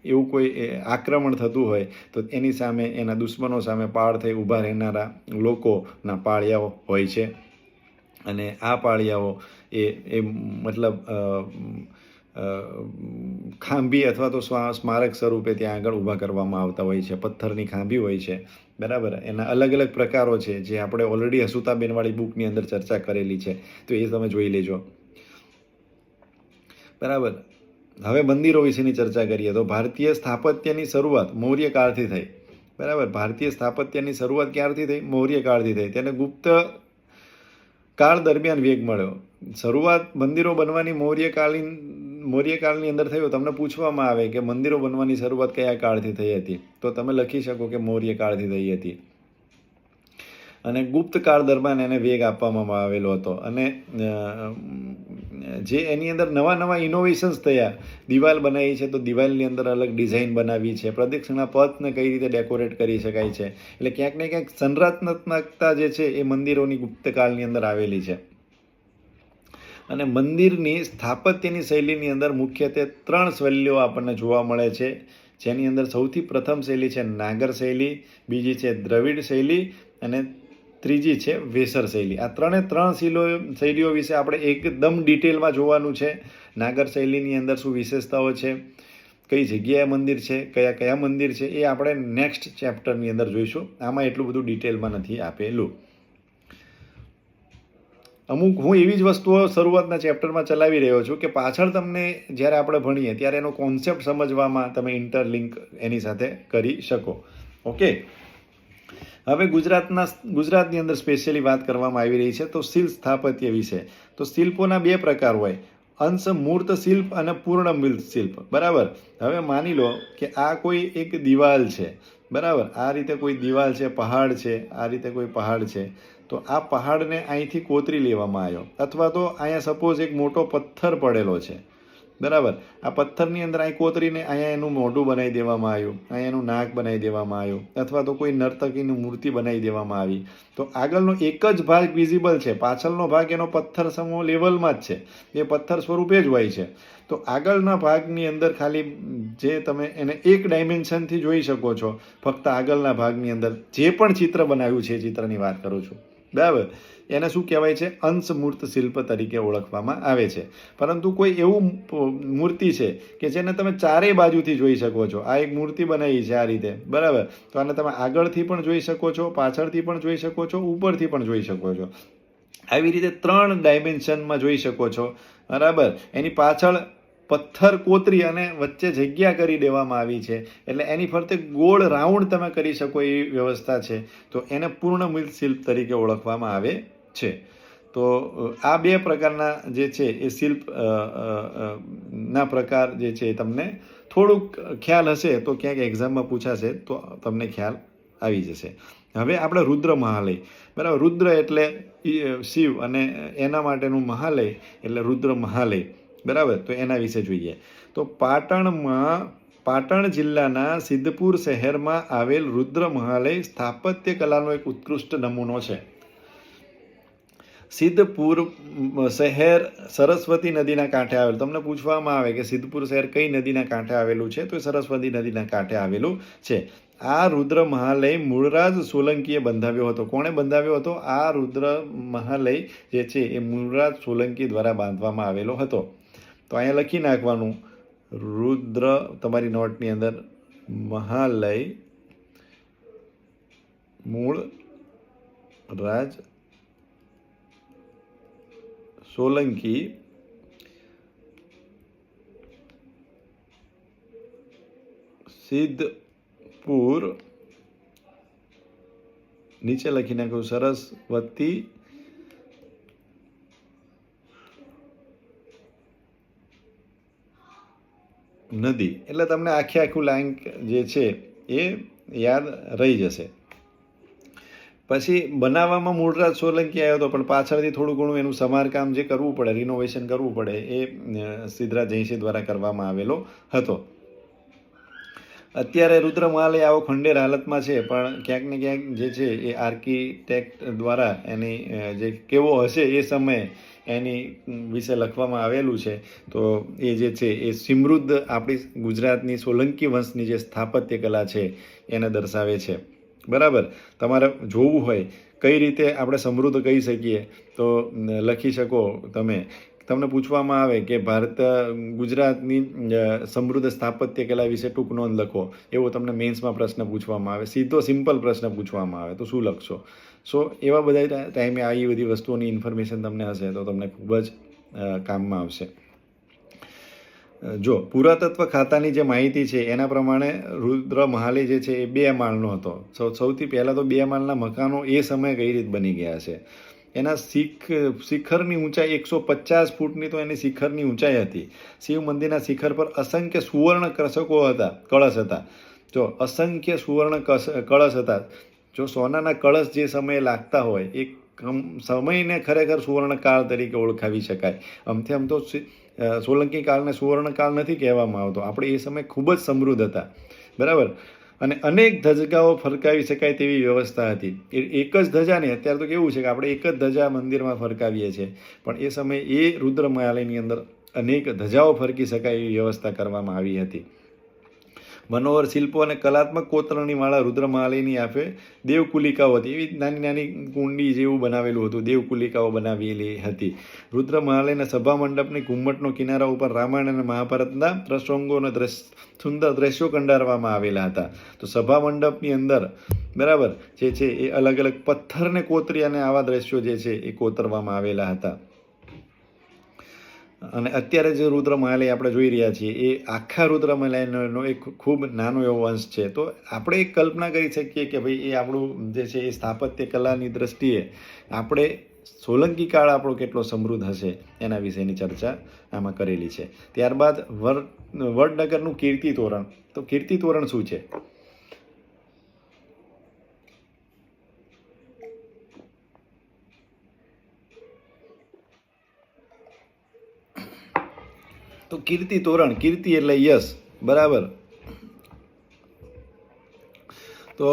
એવું કોઈ આક્રમણ થતું હોય તો એની સામે, એના દુશ્મનો સામે પાળ થઈ ઊભા રહેનારા લોકોના પાળિયાઓ હોય છે. અને આ પાળિયાઓ મતલબ ખાંભી અથવા તો સ્મારક સ્વરૂપે ત્યાં આગળ ઊભા કરવામાં આવતા હોય છે. પથ્થરની ખાંભી હોય છે, બરાબર. એના અલગ અલગ પ્રકારો છે જે આપણે ઓલરેડી હસુતાબેનવાળી બુકની અંદર ચર્ચા કરેલી છે, તો એ તમે જોઈ લેજો, બરાબર. હવે મંદિરો વિશેની ચર્ચા કરીએ તો ભારતીય સ્થાપત્યની શરૂઆત મૌર્ય કાળથી થઈ, બરાબર. ભારતીય સ્થાપત્યની શરૂઆત ક્યારથી થઈ? મૌર્ય કાળથી થઈ. તેને ગુપ્ત કાળ દરમિયાન વેગ મળ્યો. શરૂઆત મંદિરો બનવાની મૌર્ય કાળની અંદર થયો. તમને પૂછવામાં આવે કે મંદિરો બનવાની શરૂઆત કયા કાળથી થઈ હતી, તો તમે લખી શકો કે મૌર્ય કાળથી થઈ હતી. અને ગુપ્ત કાળ દરમિયાન એને વેગ આપવામાં આવેલો હતો. અને જે એની અંદર નવા ઇનોવેશન્સ થયા. દિવાલ બનાવી છે તો દિવાલની અંદર અલગ ડિઝાઇન બનાવી છે. પ્રદક્ષિણા પથને કઈ રીતે ડેકોરેટ કરી શકાય છે. એટલે ક્યાંક ને ક્યાંક સંરચનાત્મકતા જે છે એ મંદિરોની ગુપ્તકાળની અંદર આવેલી છે. અને મંદિરની સ્થાપત્યની શૈલીની અંદર મુખ્યત્વે 3 શૈલીઓ આપણને જોવા મળે છે, જેની અંદર સૌથી પ્રથમ શૈલી છે નાગર શૈલી, બીજી છે દ્રવિડ શૈલી અને ત્રીજી છે વેસર શૈલી. આ 3 શૈલીઓ વિશે આપણે એકદમ ડિટેલમાં જોવાનું છે. નાગર શૈલીની અંદર શું વિશેષતાઓ છે, કઈ જગ્યાએ મંદિર છે, કયા મંદિર છે, એ આપણે નેક્સ્ટ ચેપ્ટરની અંદર જોઈશું. આમાં એટલું બધું ડિટેલમાં નથી આપેલું. હું એવી જ વસ્તુઓ શરૂઆતના ચેપ્ટરમાં ચલાવી રહ્યો છું કે પાછળ તમને જ્યારે આપણે ભણીએ ત્યારે એનો કોન્સેપ્ટ સમજવામાં તમે ઇન્ટરલિંક એની સાથે કરી શકો. ઓકે, હવે ગુજરાતની અંદર સ્પેશિયલી વાત કરવામાં આવી રહી છે તો શિલ્પ સ્થાપત્ય વિશે. તો શિલ્પોના 2 પ્રકાર હોય, અંશ મૂર્ત શિલ્પ અને પૂર્ણ મૂર્ત શિલ્પ, બરાબર. હવે માની લો કે આ કોઈ એક દિવાલ છે, બરાબર. આ રીતે કોઈ દિવાલ છે, પહાડ છે, આ રીતે કોઈ પહાડ છે. તો આ પહાડને અહીંથી કોતરી લેવામાં આવ્યો, અથવા તો અહીંયા સપોઝ એક મોટો પથ્થર પડેલો છે, બરાબર. આ પથ્થરની અંદર અહીં કોતરીને અહીંયા એનું મોઢું બનાવી દેવામાં આવ્યું, અહીંયા એનું નાક બનાવી દેવામાં આવ્યું, અથવા તો કોઈ નર્તકીની મૂર્તિ બનાવી દેવામાં આવી. તો આગળનો એક જ ભાગ વિઝિબલ છે, પાછળનો ભાગ એનો પથ્થર સમૂહ લેવલમાં જ છે, એ પથ્થર સ્વરૂપે જ હોય છે. તો આગળના ભાગની અંદર ખાલી જે તમે એને એક ડાયમેન્શનથી જોઈ શકો છો, ફક્ત આગળના ભાગની અંદર જે પણ ચિત્ર બનાવ્યું છે એ ચિત્રની વાત કરું છું, બરાબર. એને શું કહેવાય છે? અંશમૂર્ત શિલ્પ તરીકે ઓળખવામાં આવે છે. પરંતુ કોઈ એવું મૂર્તિ છે કે જેને તમે ચારેય બાજુથી જોઈ શકો છો. આ એક મૂર્તિ બનાવી છે આ રીતે, બરાબર. તો આને તમે આગળથી પણ જોઈ શકો છો, પાછળથી પણ જોઈ શકો છો, ઉપરથી પણ જોઈ શકો છો. આવી રીતે 3 ડાયમેન્શનમાં જોઈ શકો છો, બરાબર. એની પાછળ પથ્થર કોતરી અને વચ્ચે જગ્યા કરી દેવામાં આવી છે, એટલે એની ફરતે ગોળ રાઉન્ડ તમે કરી શકો એવી વ્યવસ્થા છે. તો એને પૂર્ણ શિલ્પ તરીકે ઓળખવામાં આવે છે. તો આ 2 પ્રકારના જે છે એ શિલ્પ ના પ્રકાર જે છે એ તમને થોડુંક ખ્યાલ હશે તો ક્યાંક એક્ઝામમાં પૂછાશે તો તમને ખ્યાલ આવી જશે. હવે આપણે રુદ્ર મહાલય, બરાબર. રુદ્ર એટલે શિવ અને એના માટેનું મહાલય એટલે રુદ્ર મહાલય, બરાબર. તો એના વિશે જોઈએ તો પાટણ જિલ્લાના સિદ્ધપુર શહેરમાં આવેલ રુદ્ર મહાલય સ્થાપત્ય કલાનો એક ઉત્કૃષ્ટ નમૂનો છે. સિદ્ધપુર શહેર સરસ્વતી નદીના કાંઠે આવેલું. તમને પૂછવામાં આવે કે સિદ્ધપુર શહેર કઈ નદીના કાંઠે આવેલું છે, તો એ સરસ્વતી નદીના કાંઠે આવેલું છે. આ રુદ્ર મહાલય મૂળરાજ સોલંકીએ બંધાવ્યો હતો. કોણે બંધાવ્યો હતો? આ રુદ્ર મહાલય જે છે એ મૂળરાજ સોલંકી દ્વારા બાંધવામાં આવેલો હતો. તો અહીંયા લખી નાખવાનું રુદ્ર, તમારી નોટની અંદર મહાલય મૂળ રાજ સોલંકી સિદ્ધપુર, નીચે લખી નાખ્યું સરસ્વતી નદી. એટલે તમને આખું લાઈન જે છે એ યાદ રહી જશે. પછી બનાવવામાં મૂળરાજ સોલંકી આવ્યો હતો, પણ પાછળથી થોડું ઘણું એનું સમારકામ જે કરવું પડે, રિનોવેશન કરવું પડે, એ સિદ્ધરાજ જયસિંહ દ્વારા કરવામાં આવેલો હતો. અત્યારે રુદ્ર મહાલય આવો ખંડેર હાલતમાં છે, પણ ક્યાંક ને ક્યાંક જે છે એ આર્કિટેક્ટ દ્વારા એની જે કેવો હશે એ સમયે એની વિશે લખવામાં આવેલું છે. તો એ જે છે એ સમૃદ્ધ આપણી ગુજરાતની સોલંકી વંશની જે સ્થાપત્ય કલા છે એને દર્શાવે છે, બરાબર. તમારે જોવું હોય કઈ રીતે આપણે સમૃદ્ધ કહી શકીએ તો લખી શકો તમે. તમને પૂછવામાં આવે કે ગુજરાતની સમૃદ્ધ સ્થાપત્ય કલા વિશે ટૂંક નોંધ લખો, એવો તમને મેન્સમાં પ્રશ્ન પૂછવામાં આવે, સીધો સિમ્પલ પ્રશ્ન પૂછવામાં આવે, તો શું લખશો? સો એવા બધા ટાઈમે આવી બધી વસ્તુઓની ઇન્ફોર્મેશન તમને હશે તો તમને ખૂબ જ કામમાં આવશે. જો પુરાતત્વ ખાતાની જે માહિતી છે એના પ્રમાણે રુદ્ર મહાલય જે છે એ 2 માળનો હતો. સૌથી પહેલાં તો 2 માળના મકાનો એ સમયે કઈ રીતે બની ગયા છે. એના શિખરની ઊંચાઈ 150 ફૂટની તો એની શિખરની ઊંચાઈ હતી. શિવ મંદિરના શિખર પર અસંખ્ય સુવર્ણ કળશ હતા. જો અસંખ્ય સુવર્ણ કળશ હતા. જો સોનાના કળશ જે સમયે લાગતા હોય એ સમયને ખરેખર સુવર્ણકાળ તરીકે ઓળખાવી શકાય. આમ તો સોલંકી કાળને સુવર્ણકાળ નથી કહેવામાં આવતો. આપણે એ સમય ખૂબ જ સમૃદ્ધ હતા, બરાબર. અને અનેક ધજાઓ ફરકાવી શકાય તેવી વ્યવસ્થા હતી. એક જ ધજા નહીં, અત્યારે તો કેવું છે કે આપણે એક જ ધજા મંદિરમાં ફરકાવીએ છીએ, પણ એ સમયે એ રુદ્ર મહાલયની અંદર અનેક ધજાઓ ફરકી શકાય એવી વ્યવસ્થા કરવામાં આવી હતી. મનોહર શિલ્પો અને કલાત્મક કોતરણીવાળા રુદ્ર મહાલયની આપે દેવકુલિકાઓ હતી. એવી નાની નાની કુંડી જેવું બનાવેલું હતું, દેવકુલિકાઓ બનાવેલી હતી. રુદ્ર મહાલયના સભા મંડપની ઘુમ્મટનો કિનારા ઉપર રામાયણ અને મહાભારતના પ્રસંગોના સુંદર દ્રશ્યો કંડારવામાં આવેલા હતા. તો સભા મંડપની અંદર, બરાબર, જે છે એ અલગ અલગ પથ્થરને કોતરી અને આવા દ્રશ્યો જે છે એ કોતરવામાં આવેલા હતા. અને અત્યારે જે રુદ્ર મહાલય આપણે જોઈ રહ્યા છીએ એ આખા રુદ્ર મહાલયનો એક ખૂબ નાનો એવો અંશ છે. તો આપણે એક કલ્પના કરી શકીએ કે ભાઈ એ આપણું જે છે એ સ્થાપત્ય કલાની દ્રષ્ટિએ આપણે સોલંકી કાળ આપણો કેટલો સમૃદ્ધ હશે એના વિશેની ચર્ચા આમાં કરેલી છે. ત્યારબાદ વડનગરનું કીર્તિ તોરણ. તો કીર્તિ તોરણ શું છે? તો કીર્તિ તોરણ, કીર્તિ એટલે યશ, બરાબર. તો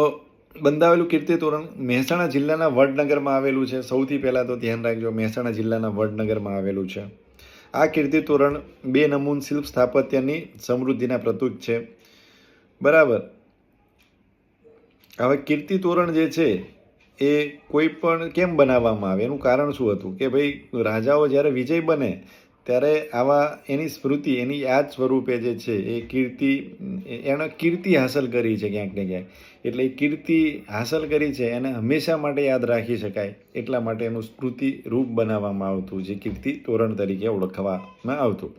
બંધાવેલું કીર્તિ તોરણ મહેસાણા જિલ્લાના વડનગરમાં આવેલું છે. સૌથી પહેલાં તો ધ્યાન રાખજો, મહેસાણા જિલ્લાના વડનગરમાં આવેલું છે. આ કીર્તિ તોરણ 2 નમૂન શિલ્પ સ્થાપત્યની સમૃદ્ધિના પ્રતીક છે, બરાબર. હવે કીર્તિ તોરણ જે છે એ કોઈ પણ કેમ બનાવવામાં આવે, એનું કારણ શું હતું કે ભાઈ રાજાઓ જ્યારે વિજય બને ત્યારે આવા એની સ્મૃતિ, એની યાદ સ્વરૂપે જે છે એ કીર્તિ, એણે કીર્તિ હાંસલ કરી છે ક્યાંક ને ક્યાંક, એટલે એ કીર્તિ હાંસલ કરી છે એને હંમેશા માટે યાદ રાખી શકાય એટલા માટે એનું સ્મૃતિ રૂપ બનાવવામાં આવતું, જે કીર્તિ તોરણ તરીકે ઓળખવામાં આવતું,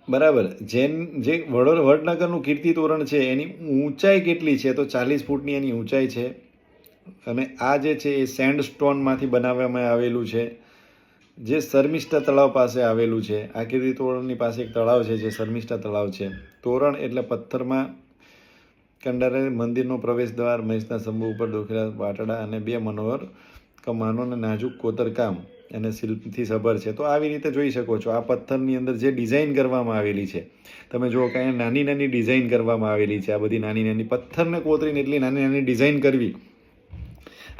બરાબર. જે વડનગરનું કીર્તિ તોરણ છે એની ઊંચાઈ કેટલી છે તો 40 ફૂટની એની ઊંચાઈ છે. અને આ જે છે એ સેન્ડસ્ટોનમાંથી બનાવવામાં આવેલું છે, જે શર્મિષ્ઠા તળાવ પાસે આવેલું છે. આ કીર્તિ તોરણની પાસે એક તળાવ છે જે શર્મિષ્ઠા તળાવ છે. તોરણ એટલે પથ્થરમાં કંડારે મંદિરનો પ્રવેશ દ્વાર, મહેશના સ્તંભ ઉપર દોખેલા પાટડા અને 2 મનોહર કમાનો અને નાજુક કોતરકામ અને શિલ્પથી સભર છે. તો આવી રીતે જોઈ શકો છો આ પથ્થરની અંદર જે ડિઝાઇન કરવામાં આવેલી છે, તમે જુઓ કે અહીંયા નાની નાની ડિઝાઇન કરવામાં આવેલી છે. આ બધી નાની નાની પથ્થરને કોતરીને એટલી નાની નાની ડિઝાઇન કરવી,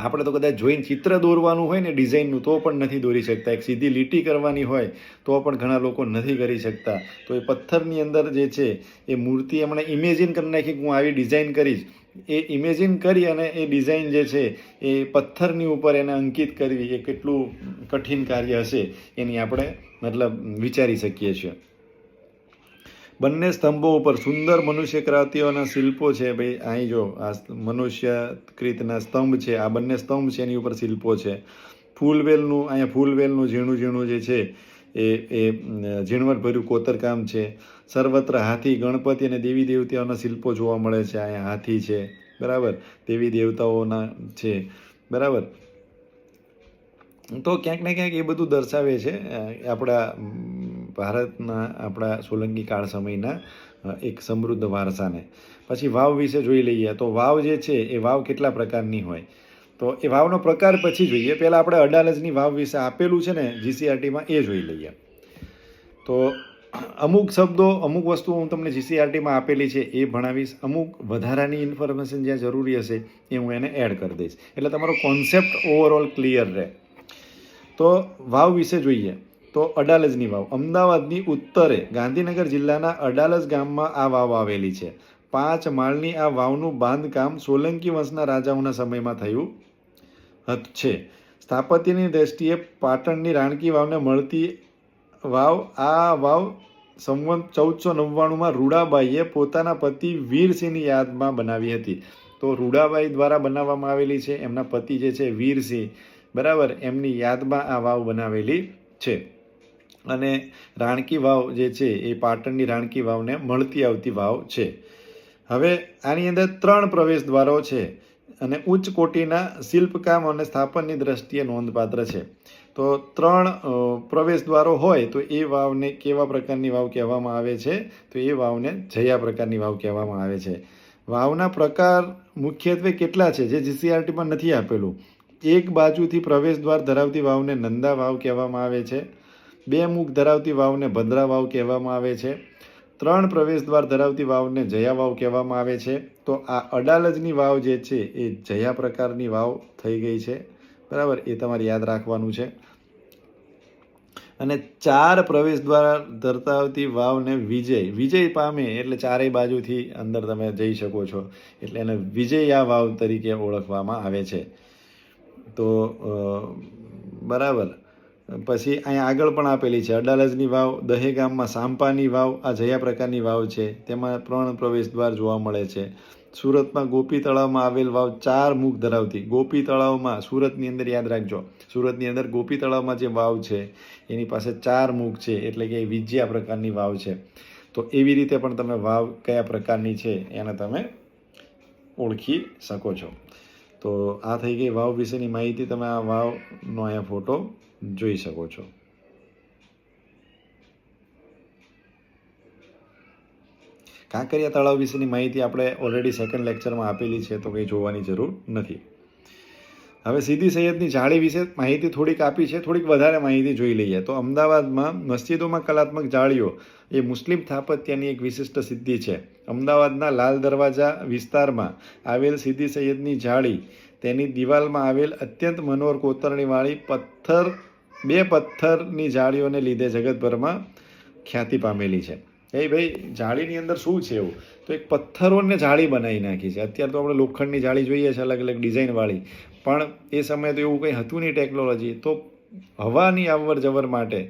આપણે તો કદાચ જોઈને ચિત્ર દોરવાનું હોય ને ડિઝાઇનનું તો પણ નથી દોરી શકતા, એક સીધી લીટી કરવાની હોય તો પણ ઘણા લોકો નથી કરી શકતા. તો એ પથ્થરની અંદર જે છે એ મૂર્તિ એમણે ઇમેજિન કરી નાખી કે હું આવી ડિઝાઇન કરીશ, એ ઇમેજિન કરી અને એ ડિઝાઇન જે છે એ પથ્થરની ઉપર એને અંકિત કરવી એ કેટલું કઠિન કાર્ય હશે એની આપણે વિચારી શકીએ છીએ. બંને સ્તંભો ઉપર સુંદર મનુષ્યકૃતિઓના શિલ્પો છે. ભાઈ અહીં જો આ મનુષ્યકૃતના સ્તંભ છે, આ બંને સ્તંભ છે એની ઉપર શિલ્પો છે. ફૂલવેલનું, અહીંયા ફૂલવેલનું ઝીણું ઝીણું જે છે એ ઝીણવટભર્યું કોતરકામ છે. સર્વત્ર હાથી, ગણપતિ અને દેવી દેવતાઓના શિલ્પો જોવા મળે છે. અહીંયા હાથી છે, બરાબર, દેવી દેવતાઓના છે, બરાબર. તો ક્યાંક ને ક્યાંક એ બધું દર્શાવે છે આપણા ભારતના, આપણા સોલંકી કાળ સમયના એક સમૃદ્ધ વારસાને. પછી વાવ વિશે જોઈ લઈએ. તો વાવ જે છે એ વાવ કેટલા પ્રકારની હોય, તો એ વાવનો પ્રકાર પછી જોઈએ. પહેલાં આપણે અડાલજની વાવ વિશે આપેલું છે ને જીસીઆરટીમાં, એ જોઈ લઈએ. તો અમુક શબ્દો, અમુક વસ્તુઓ હું તમને જીસીઆરટીમાં આપેલી છે એ ભણાવીશ, અમુક વધારાની ઇન્ફોર્મેશન જ્યાં જરૂરી હશે એ હું એને એડ કરી દઈશ, એટલે તમારો કોન્સેપ્ટ ઓવરઓલ ક્લિયર રહે. તો વાવ વિશે જોઈએ તો અડાલજની વાવ અમદાવાદની ઉત્તરે ગાંધીનગર જિલ્લાના અડાલજ ગામમાં આ વાવ આવેલી છે. 5 માળની આ વાવનું બાંધકામ સોલંકી વંશના રાજાઓના સમયમાં થયું છે. સ્થાપત્યની દ્રષ્ટિએ પાટણની રાણકી વાવને મળતી વાવ. આ વાવ સંવત 1499માં રૂડાબાઈએ પોતાના પતિ વીરસિંહની યાદમાં બનાવી હતી. તો રૂડાબાઈ દ્વારા બનાવવામાં આવેલી છે, એમના પતિ જે છે વીરસિંહ, બરાબર, એમની યાદમાં આ વાવ બનાવેલી છે. અને રાણકી વાવ જે છે એ પાટણની રાણકી વાવને મળતી આવતી વાવ છે. હવે આની અંદર 3 પ્રવેશ દ્વારો છે અને ઉચ્ચ કોટીના શિલ્પકામ અને સ્થાપનની દ્રષ્ટિએ નોંધપાત્ર છે. તો 3 પ્રવેશ દ્વારો હોય તો એ વાવને કેવા પ્રકારની વાવ કહેવામાં આવે છે, તો એ વાવને જયા પ્રકારની વાવ કહેવામાં આવે છે. વાવના પ્રકાર મુખ્યત્વે કેટલા છે જે જીસીઆરટીમાં નથી આપેલું. એક બાજુથી પ્રવેશ દ્વાર ધરાવતી વાવને નંદા વાવ કહેવામાં આવે છે. 2 મુખ ધરાવતી વાવને ભદ્રા વાવ કહેવામાં આવે છે. 3 પ્રવેશ દ્વાર ધરાવતી વાવને જયા વાવ કહેવામાં આવે છે. તો આ અડાલજની વાવ જે છે એ જયા પ્રકારની વાવ થઈ ગઈ છે, બરાબર, એ તમારે યાદ રાખવાનું છે. અને 4 પ્રવેશ દ્વાર ધરાવતી વાવને વિજય પામે એટલે ચારેય બાજુથી અંદર તમે જઈ શકો છો, એટલે એને વિજયા વાવ તરીકે ઓળખવામાં આવે છે. તો બરાબર. પછી અહીંયા આગળ પણ આપેલી છે અડાલજની વાવ દહેગામમાં સાંપાની વાવ, આ જયા પ્રકારની વાવ છે, તેમાં 3 પ્રવેશ દ્વાર જોવા મળે છે. સુરતમાં ગોપી તળાવમાં આવેલ વાવ 4 મુખ ધરાવતી. ગોપી તળાવમાં, સુરતની અંદર યાદ રાખજો, સુરતની અંદર ગોપી તળાવમાં જે વાવ છે એની પાસે 4 મુખ છે, એટલે કે વિજયા પ્રકારની વાવ છે. તો એવી રીતે પણ તમે વાવ કયા પ્રકારની છે એને તમે ઓળખી શકો છો. તો આ થઈ ગઈ વાવ વિશેની માહિતી. તમે આ વાવનો અહીંયા ફોટો જોઈ શકો છો. કાંકરિયા તળાવ વિશેની માહિતી આપણે ઓલરેડી સેકન્ડ લેક્ચરમાં આપેલી છે, તો કંઈ જોવાની જરૂર નથી. હવે સીદી સૈયદની જાળી વિશે માહિતી થોડીક આપી છે, થોડીક વધારે માહિતી જોઈ લઈએ. તો અમદાવાદમાં મસ્જિદોમાં કલાત્મક જાળીઓ એ મુસ્લિમ સ્થાપત્યની એક વિશિષ્ટ સિદ્ધિ છે. અમદાવાદના લાલ દરવાજા વિસ્તારમાં આવેલ સીદી સૈયદની જાળી તેની દિવાલમાં આવેલ અત્યંત મનોહર કોતરણીવાળી બે પથ્થરની જાળીઓને લીધે જગતભરમાં ખ્યાતિ પામેલી છે. ભાઈ જાળીની અંદર શું છે એવું? તો એક પથ્થરોને જાળી બનાવી નાખી છે. અત્યારે તો આપણે લોખંડની જાળી જોઈએ છે, અલગ અલગ ડિઝાઇનવાળી, પણ એ સમયે તો એવું કંઈ હતું નહીં ટેકનોલોજી. તો હવાની અવર જવર માટે,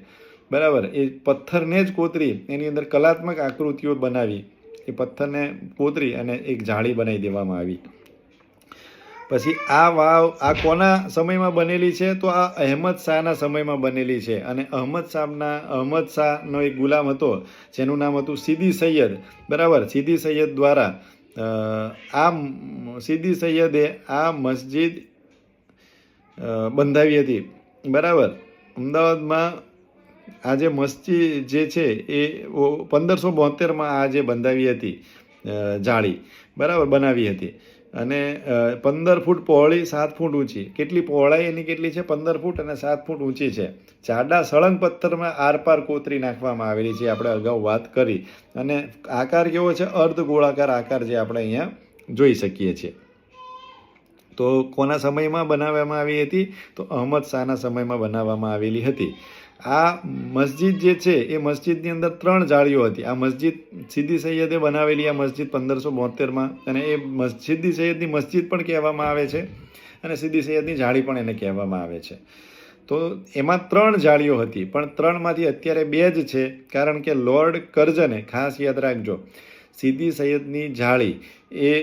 બરાબર, એ પથ્થરને જ કોતરી એની અંદર કલાત્મક આકૃતિઓ બનાવી, એ પથ્થરને કોતરી અને એક જાળી બનાવી દેવામાં આવી. પછી આ વાવ આ કોના સમયમાં બનેલી છે? તો આ અહેમદ શાહના સમયમાં બનેલી છે. અને અહેમદ શાહનો એક ગુલામ હતો જેનું નામ હતું સીદી સૈયદ, બરાબર. સીદી સૈયદ દ્વારા સીદી સૈયદે આ મસ્જિદ બંધાવી હતી, બરાબર. અમદાવાદમાં આ જે મસ્જિદ જે છે એ 1572માં આ જે બંધાવી હતી જાળી, બરાબર, બનાવી હતી. અને 15 ફૂટ પહોળી, 7 ફૂટ ઊંચી. કેટલી પહોળાઈ એની કેટલી છે? 15 ફૂટ અને 7 ફૂટ ઊંચી છે. જાડા સળંગ પથ્થરમાં આરપાર કોતરી નાખવામાં આવેલી છે, આપણે અગાઉ વાત કરી. અને આકાર કેવો છે? અર્ધ ગોળાકાર આકાર જે આપણે અહીંયા જોઈ શકીએ છીએ. તો કોના સમયમાં બનાવવામાં આવી હતી? તો અહમદ શાહના સમયમાં બનાવવામાં આવેલી હતી. આ મસ્જિદ જે છે એ મસ્જિદની અંદર 3 જાળીઓ હતી. આ મસ્જિદ સીદી સૈયદે બનાવેલી આ મસ્જિદ 1572માં, અને એ સીદી સૈયદની મસ્જિદ પણ કહેવામાં આવે છે, અને સીદી સૈયદની જાળી પણ એને કહેવામાં આવે છે. તો એમાં 3 જાળીઓ હતી, પણ 3માંથી અત્યારે 2 જ છે, કારણ કે લોર્ડ કર્ઝને, ખાસ યાદ રાખજો, સીદી સૈયદની જાળી એ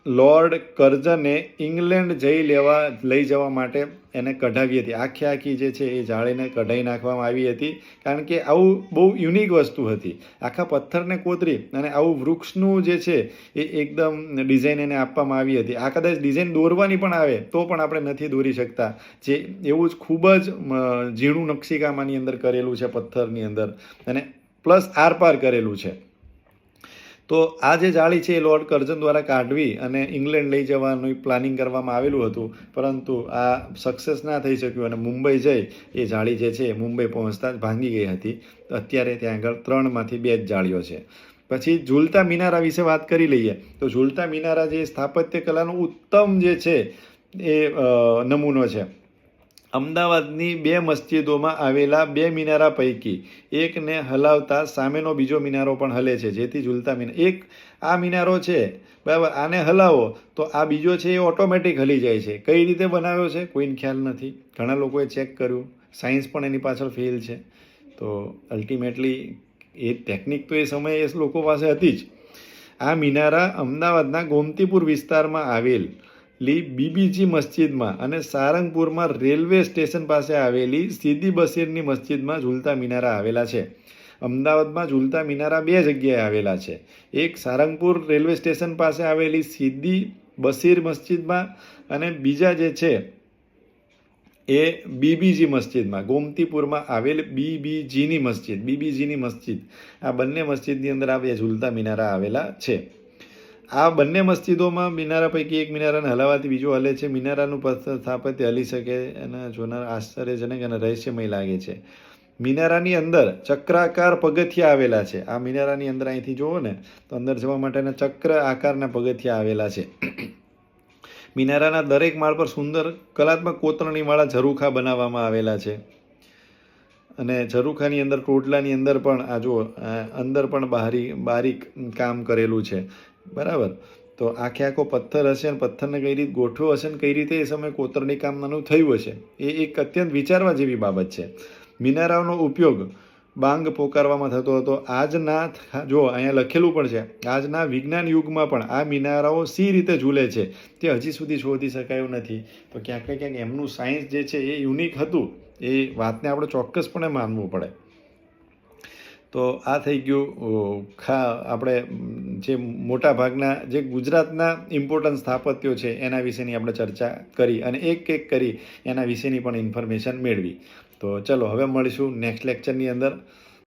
લોર્ડ કર્ઝને ઇંગ્લેન્ડ લઈ જવા માટે એને કઢાવી હતી. આખી જે છે એ જાળીને કઢાઈ નાખવામાં આવી હતી, કારણ કે આવું બહુ યુનિક વસ્તુ હતી. આખા પથ્થરને કોતરી અને આવું વૃક્ષનું જે છે એ એકદમ ડિઝાઇન એને આપવામાં આવી હતી. આ કદાચ ડિઝાઇન દોરવાની પણ આવે તો પણ આપણે નથી દોરી શકતા, જે એવું જ ખૂબ જ ઝીણું નકશીકામ આની અંદર કરેલું છે પથ્થરની અંદર, અને પ્લસ આરપાર કરેલું છે. તો આ જે જાળી છે એ લોર્ડ કર્ઝન દ્વારા કાઢવી અને ઇંગ્લેન્ડ લઈ જવાનું પ્લાનિંગ કરવામાં આવેલું હતું, પરંતુ આ સક્સેસ ના થઈ શક્યું અને મુંબઈ જઈ એ જાળી જે છે મુંબઈ પહોંચતા જ ભાંગી ગઈ હતી. અત્યારે ત્યાં આગળ 3માંથી 2 જ જાળીઓ છે. પછી ઝૂલતા મિનારા વિશે વાત કરી લઈએ. તો ઝૂલતા મિનારા જે સ્થાપત્ય કલાનો ઉત્તમ જે છે એ નમૂનો છે. અમદાવાદની 2 મસ્જિદોમાં આવેલા 2 મિનારા પૈકી એકને હલાવતા સામેનો બીજો મિનારો પણ હલે છે, જેથી ઝૂલતા આ મિનારો છે, બરાબર, આને હલાવો તો આ બીજો છે એ ઓટોમેટિક હલી જાય છે. કઈ રીતે બનાવ્યો છે કોઈને ખ્યાલ નથી. ઘણા લોકોએ ચેક કર્યું, સાયન્સ પણ એની પાછળ ફેલ છે. તો અલ્ટિમેટલી એ ટેકનિક તો એ સમયે એ લોકો પાસે હતી જ. આ મિનારા અમદાવાદના ગોમતીપુર વિસ્તારમાં આવેલ બીબીજી મસ્જિદમાં અને સારંગપુરમાં રેલવે સ્ટેશન પાસે આવેલી સીદી બસીરની મસ્જિદમાં ઝૂલતા મિનારા આવેલા છે. અમદાવાદમાં ઝૂલતા મિનારા 2 જગ્યાએ આવેલા છે. એક સારંગપુર રેલવે સ્ટેશન પાસે આવેલી સીદી બસીર મસ્જિદમાં, અને બીજા જે છે એ બીબીજી મસ્જિદમાં, ગોમતીપુરમાં આવેલ બીબીજીની મસ્જિદ. આ બંને મસ્જિદની અંદર આ 2 ઝૂલતા મિનારા આવેલા છે. આ બંને મસ્જિદોમાં મિનારા પૈકી એક મિનારાને હલાવવાથી બીજો હલે છે. મિનારાનું સ્થાપત્ય હલી શકે અને જોનાર આશ્ચર્યજનક અને રહસ્યમય લાગે છે. મિનારાની અંદર ચક્રાકાર પગથિયા આવેલા છે. આ મિનારાની અંદર અહીંથી જુઓ ને તો અંદર જવા માટેના ચક્ર આકારના પગથિયા આવેલા છે. મિનારાના દરેક માળ પર સુંદર કલાત્મક કોતરણીવાળા ઝરૂખા બનાવવામાં આવેલા છે. અને ઝરૂખાની અંદર ટોટલાની અંદર પણ આ જુઓ, અંદર પણ બારીક કામ કરેલું છે, બરાબર. તો આખો પથ્થર હશે અને પથ્થરને કઈ રીતે ગોઠવ્યો હશે ને કઈ રીતે એ સમયે કોતરણી કામનું થયું હશે, એ એક અત્યંત વિચારવા જેવી બાબત છે. મિનારાનો ઉપયોગ બાંગ પોકારવામાં થતો હતો. આજના જો અહીંયા લખેલું પણ છે, આજના વિજ્ઞાન યુગમાં પણ આ મિનારાઓ સી રીતે ઝૂલે છે તે હજી સુધી શોધી શકાયું નથી. તો ક્યાંક ને ક્યાંક એમનું સાયન્સ જે છે એ યુનિક હતું, એ વાતને આપણે ચોક્કસપણે માનવું પડે. તો આ થઈ ગયું આપણે જે મોટા ભાગના જે ગુજરાતના ઇમ્પોર્ટન્ટ સ્થાપત્યો છે એના વિશેની આપણે ચર્ચા કરી, અને એક કરી એના વિશેની પણ ઇન્ફોર્મેશન મેળવી. તો ચલો હવે મળીશું નેક્સ્ટ લેક્ચરની અંદર.